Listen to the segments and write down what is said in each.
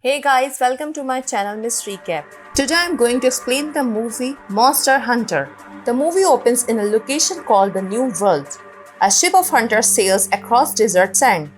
Hey guys, welcome to my channel Miss Recap. Today I'm going to explain the movie Monster Hunter. The movie opens in a location called the New World. A ship of hunters sails across desert sand.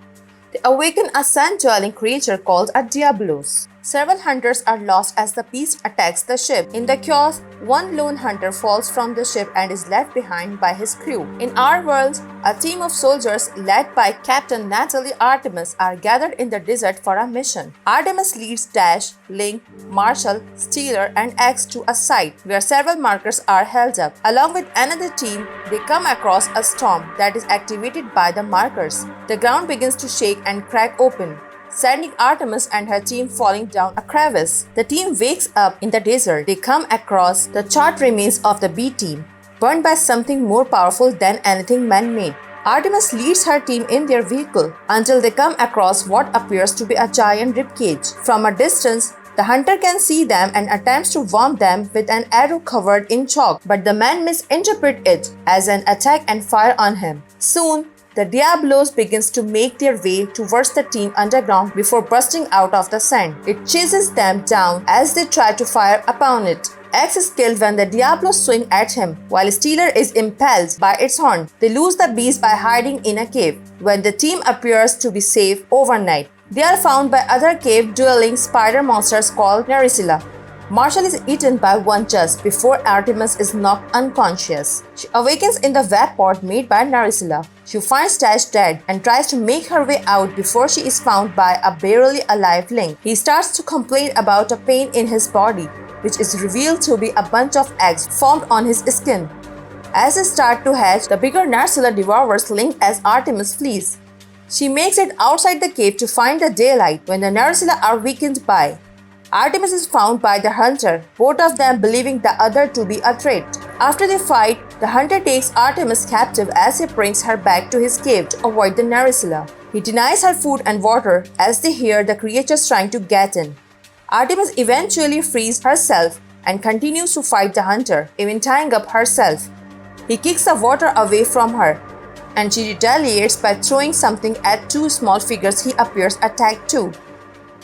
They awaken a sand-dwelling creature called a Diablos. Several hunters are lost as the beast attacks the ship. In the chaos, one lone hunter falls from the ship and is left behind by his crew. In our world, a team of soldiers led by Captain Natalie Artemis are gathered in the desert for a mission. Artemis leads Dash, Link, Marshall, Steeler, and X to a site where several markers are held up. Along with another team, they come across a storm that is activated by the markers. The ground begins to shake and crack open, sending Artemis and her team falling down a crevice. The team wakes up in the desert. They come across the charred remains of the B team, burned by something more powerful than anything man-made. Artemis leads her team in their vehicle until they come across what appears to be a giant ribcage. From a distance, the hunter can see them and attempts to wound them with an arrow covered in chalk, but the men misinterpret it as an attack and fire on him. Soon, the Diablos begins to make their way towards the team underground before bursting out of the sand. It chases them down as they try to fire upon it. X is killed when the Diablos swing at him, while Steeler is impaled by its horn. They lose the beast by hiding in a cave, when the team appears to be safe overnight. They are found by other cave-dwelling spider monsters called Naricilla. Marshall is eaten by one just before Artemis is knocked unconscious. She awakens in the web pod made by Naricilla. She finds Dash dead and tries to make her way out before she is found by a barely alive Link. He starts to complain about a pain in his body, which is revealed to be a bunch of eggs formed on his skin. As they start to hatch, the bigger Naricilla devours Link as Artemis flees. She makes it outside the cave to find the daylight when the Naricilla are weakened by. Artemis is found by the hunter, both of them believing the other to be a threat. After they fight, the hunter takes Artemis captive as he brings her back to his cave to avoid the Naricilla. He denies her food and water as they hear the creatures trying to get in. Artemis eventually frees herself and continues to fight the hunter, even tying up herself. He kicks the water away from her, and she retaliates by throwing something at two small figures he appears attacked too.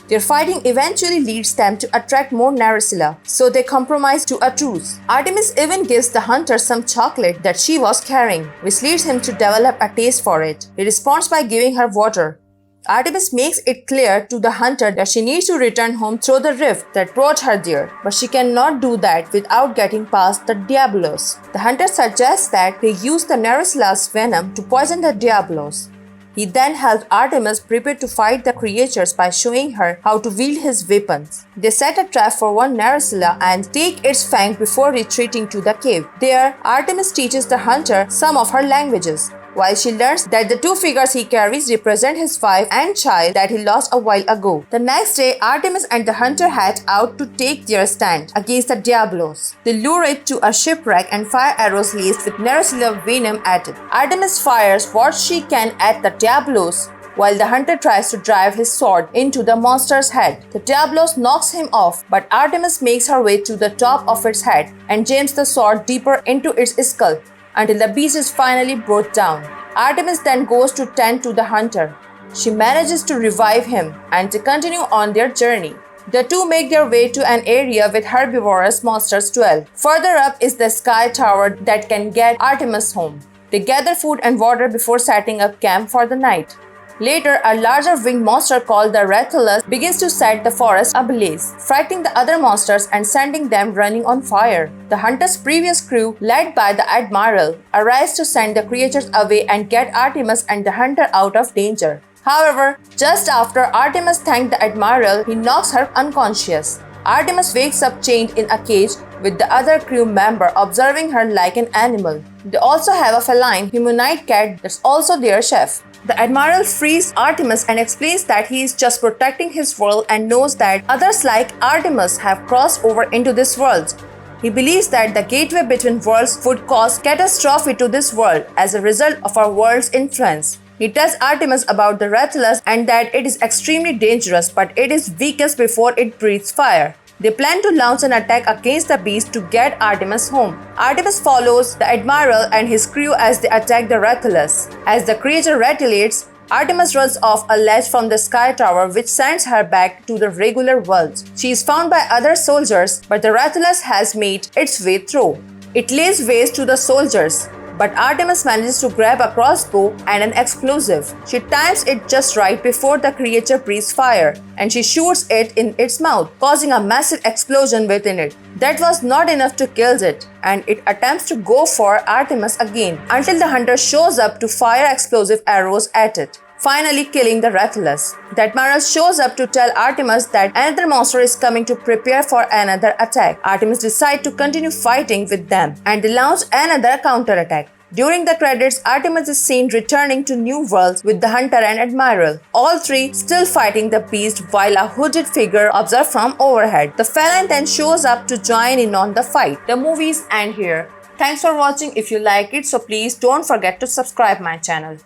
Their fighting eventually leads them to attract more Naricilla, so they compromise to a truce. Artemis even gives the hunter some chocolate that she was carrying, which leads him to develop a taste for it. He responds by giving her water. Artemis makes it clear to the hunter that she needs to return home through the rift that brought her there, but she cannot do that without getting past the Diablos. The hunter suggests that they use the Naricilla's venom to poison the Diablos. He then helps Artemis prepare to fight the creatures by showing her how to wield his weapons. They set a trap for one Naricilla and take its fang before retreating to the cave. There, Artemis teaches the hunter some of her languages, while she learns that the two figures he carries represent his wife and child that he lost a while ago. The next day, Artemis and the hunter head out to take their stand against the Diablos. They lure it to a shipwreck and fire arrows laced with Naricilla venom at it. Artemis fires what she can at the Diablos, while the hunter tries to drive his sword into the monster's head. The Diablos knocks him off, but Artemis makes her way to the top of its head and jams the sword deeper into its skull until the beast is finally brought down. Artemis then goes to tend to the hunter. She manages to revive him and to continue on their journey. The two make their way to an area with herbivorous monsters dwell. Further up is the sky tower that can get Artemis home. They gather food and water before setting up camp for the night. Later, a larger winged monster called the Rathalos begins to set the forest ablaze, frightening the other monsters and sending them running on fire. The hunter's previous crew, led by the Admiral, arrives to send the creatures away and get Artemis and the hunter out of danger. However, just after Artemis thanked the Admiral, he knocks her unconscious. Artemis wakes up chained in a cage with the other crew member observing her like an animal. They also have a feline humanoid cat that's also their chef. The Admiral frees Artemis and explains that he is just protecting his world and knows that others like Artemis have crossed over into this world. He believes that the gateway between worlds would cause catastrophe to this world as a result of our world's influence. He tells Artemis about the Rathalos and that it is extremely dangerous, but it is weakest before it breathes fire. They plan to launch an attack against the beast to get Artemis home. Artemis follows the Admiral and his crew as they attack the Rathalos. As the creature retaliates, Artemis runs off a ledge from the sky tower, which sends her back to the regular world. She is found by other soldiers, but the Rathalos has made its way through. It lays waste to the soldiers, but Artemis manages to grab a crossbow and an explosive. She times it just right before the creature breathes fire, and she shoots it in its mouth, causing a massive explosion within it. That was not enough to kill it, and it attempts to go for Artemis again, until the hunter shows up to fire explosive arrows at it, finally killing the Rathalos. The Admiral shows up to tell Artemis that another monster is coming to prepare for another attack. Artemis decides to continue fighting with them, and they launch another counterattack. During the credits, Artemis is seen returning to New Worlds with the Hunter and Admiral, all three still fighting the beast while a hooded figure observes from overhead. The Feline then shows up to join in on the fight. The movies end here. Thanks for watching. If you like it, so please don't forget to subscribe my channel.